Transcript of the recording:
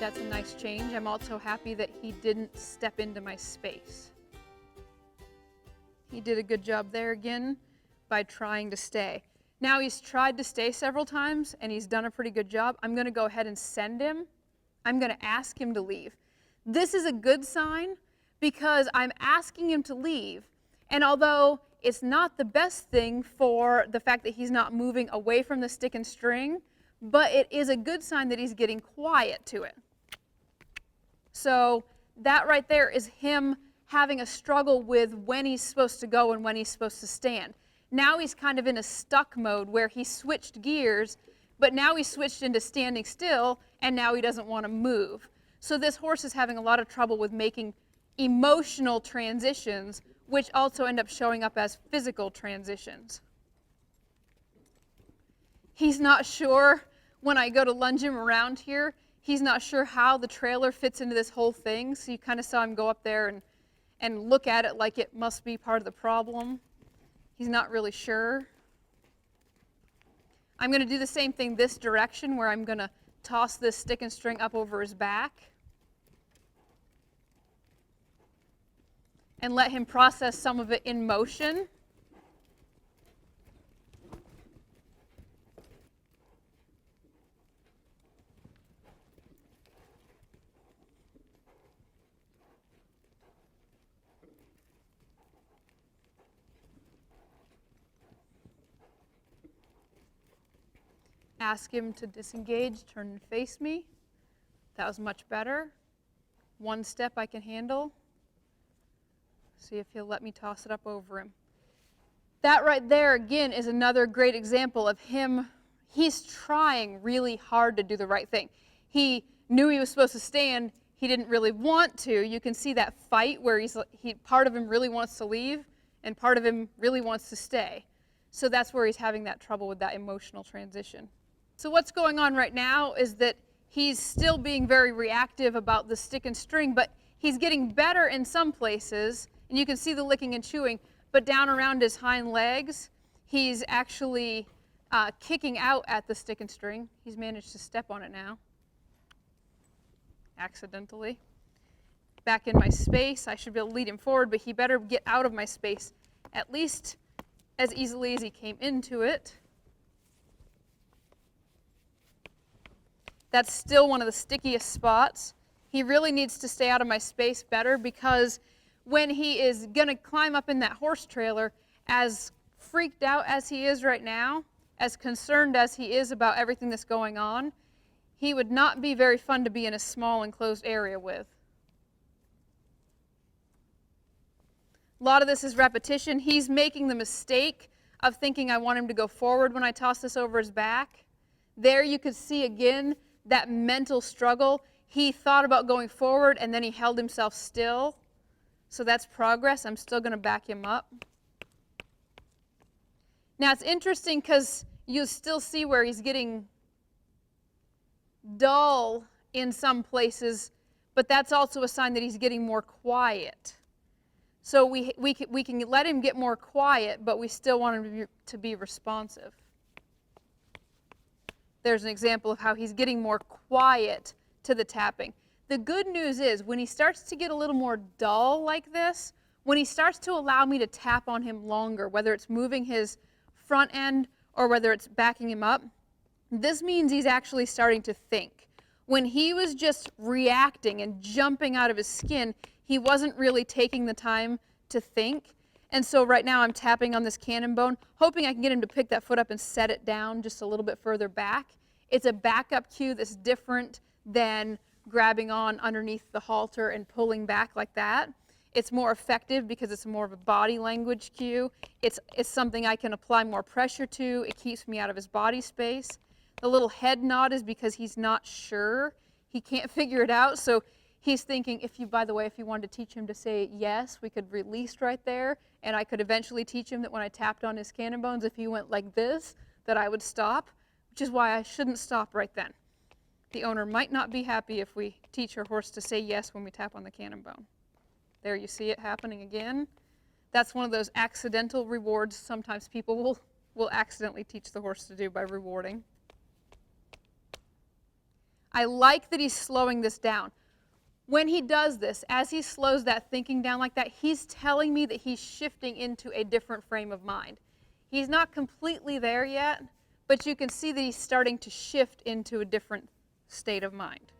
that's a nice change. I'm also happy that he didn't step into my space. He did a good job there again by trying to stay. Now he's tried to stay several times and he's done a pretty good job. I'm going to go ahead and send him. I'm going to ask him to leave. This is a good sign because I'm asking him to leave. And although it's not the best thing for the fact that he's not moving away from the stick and string, but it is a good sign that he's getting quiet to it. So that right there is him having a struggle with when he's supposed to go and when he's supposed to stand. Now he's kind of in a stuck mode where he switched gears, but now he's switched into standing still, and now he doesn't want to move. So this horse is having a lot of trouble with making emotional transitions, which also end up showing up as physical transitions. He's not sure, when I go to lunge him around here, he's not sure how the trailer fits into this whole thing. So you kind of saw him go up there and look at it like it must be part of the problem. He's not really sure. I'm going to do the same thing this direction where I'm going to toss this stick and string up over his back and let him process some of it in motion. Ask him to disengage, turn and face me. That was much better. One step I can handle. See if he'll let me toss it up over him. That right there, again, is another great example of him. He's trying really hard to do the right thing. He knew he was supposed to stand. He didn't really want to. You can see that fight where part of him really wants to leave and part of him really wants to stay. So that's where he's having that trouble with that emotional transition. So what's going on right now is that he's still being very reactive about the stick and string, but he's getting better in some places, and you can see the licking and chewing, but down around his hind legs, he's actually kicking out at the stick and string. He's managed to step on it now, accidentally. Back in my space, I should be able to lead him forward, but he better get out of my space at least as easily as he came into it. That's still one of the stickiest spots. He really needs to stay out of my space better because when he is going to climb up in that horse trailer, as freaked out as he is right now, as concerned as he is about everything that's going on, he would not be very fun to be in a small enclosed area with. A lot of this is repetition. He's making the mistake of thinking I want him to go forward when I toss this over his back. There you could see again that mental struggle. He thought about going forward and then he held himself still. So that's progress. I'm still going to back him up. Now it's interesting because you still see where he's getting dull in some places, but that's also a sign that he's getting more quiet. So we can let him get more quiet, but we still want him to be responsive. There's an example of how he's getting more quiet to the tapping. The good news is when he starts to get a little more dull like this, when he starts to allow me to tap on him longer, whether it's moving his front end or whether it's backing him up, this means he's actually starting to think. When he was just reacting and jumping out of his skin, he wasn't really taking the time to think. And so right now I'm tapping on this cannon bone, hoping I can get him to pick that foot up and set it down just a little bit further back. It's a backup cue that's different than grabbing on underneath the halter and pulling back like that. It's more effective because it's more of a body language cue. It's something I can apply more pressure to. It keeps me out of his body space. The little head nod is because he's not sure. He can't figure it out. So he's thinking, by the way, if you wanted to teach him to say yes, we could release right there. And I could eventually teach him that when I tapped on his cannon bones, if he went like this, that I would stop, which is why I shouldn't stop right then. The owner might not be happy if we teach her horse to say yes when we tap on the cannon bone. There you see it happening again. That's one of those accidental rewards sometimes people will accidentally teach the horse to do by rewarding. I like that he's slowing this down. When he does this, as he slows that thinking down like that, he's telling me that he's shifting into a different frame of mind. He's not completely there yet, but you can see that he's starting to shift into a different state of mind.